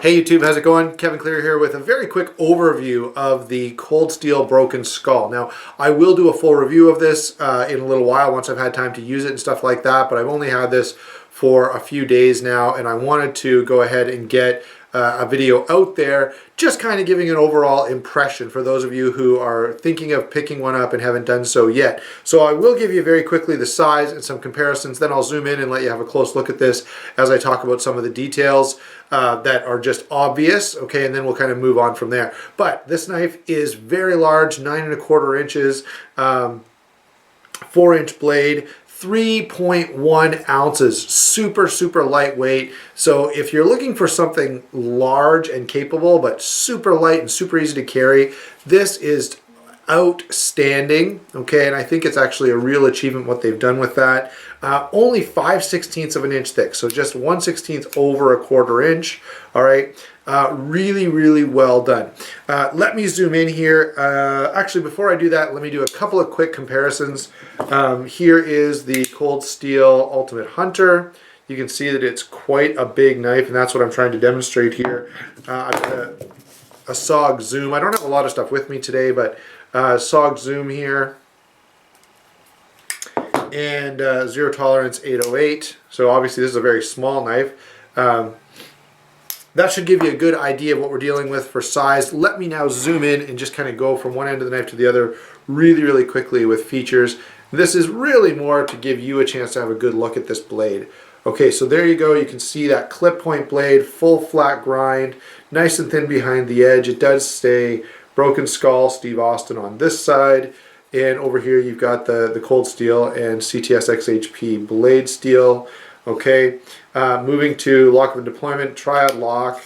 Hey YouTube, how's it going? Kevin Clear here with a very quick overview of the Cold Steel Broken Skull. Now, I will do a full review of this in a little while once I've had time to use it and stuff like that, but I've only had this for a few days now, and I wanted to go ahead and get a video out there just kind of giving an overall impression for those of you who are thinking of picking one up and haven't done so yet. So I will give you very quickly the size and some comparisons, then I'll zoom in and let you have a close look at this as I talk about some of the details that are just obvious, okay, and then we'll kind of move on from there. But this knife is very large, 9¼ inches, 4-inch blade, 3.1 ounces, super lightweight. So if you're looking for something large and capable but super light and super easy to carry, this is outstanding, okay, and I think it's actually a real achievement what they've done with that. Only 5/16 of an inch thick, so just 1/16 over 1/4 inch. All right, really well done. Let me zoom in here. Actually, before I do that, let me do a couple of quick comparisons. Here is the Cold Steel Ultimate Hunter. You can see that it's quite a big knife, and that's what I'm trying to demonstrate here. I've got a SOG zoom. I don't have a lot of stuff with me today, but SOG zoom here, and zero tolerance 808. So obviously this is a very small knife. That should give you a good idea of what we're dealing with for size. Let me now zoom in and just kind of go from one end of the knife to the other really quickly with features. This is really more to give you a chance to have a good look at this blade. Okay, so there you go. You can see that clip point blade, full flat grind, nice and thin behind the edge. It does stay Broken Skull, Steve Austin on this side, and over here you've got the Cold Steel and CTS XHP blade steel. Okay, moving to lock and deployment, triad lock.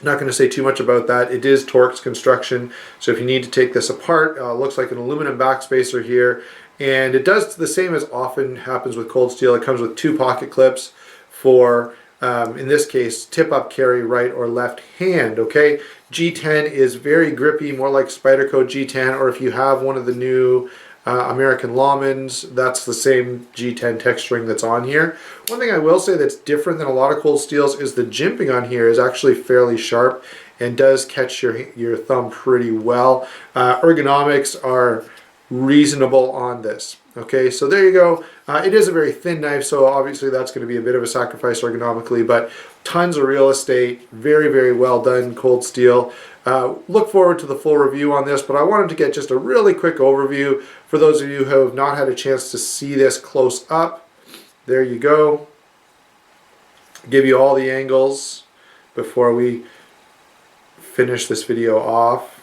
Not going to say too much about that. It is Torx construction, so if you need to take this apart, looks like an aluminum backspacer here, and it does the same as often happens with Cold Steel. It comes with 2 pocket clips for in this case, tip-up carry right or left hand, okay? G10 is very grippy, more like Spyderco G10, or if you have one of the new American Lawmans, that's the same G10 texturing that's on here. One thing I will say that's different than a lot of Cold Steels is the jimping on here is actually fairly sharp and does catch your thumb pretty well. Ergonomics are reasonable on this. Okay, so there you go. It is a very thin knife, so obviously that's going to be a bit of a sacrifice ergonomically, but tons of real estate, very well done, Cold Steel. Look forward to the full review on this, but I wanted to get just a really quick overview for those of you who have not had a chance to see this close up. There you go. Give you all the angles before we finish this video off.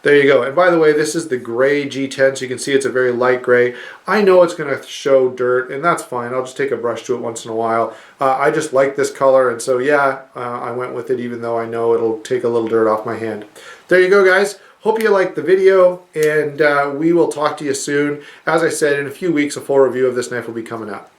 There you go. And by the way, this is the gray G10, so you can see it's a very light gray. I know it's going to show dirt, and that's fine. I'll just take a brush to it once in a while. I just like this color, and so yeah, I went with it even though I know it'll take a little dirt off my hand. There you go, guys. Hope you liked the video, and we will talk to you soon. As I said, in a few weeks, a full review of this knife will be coming up.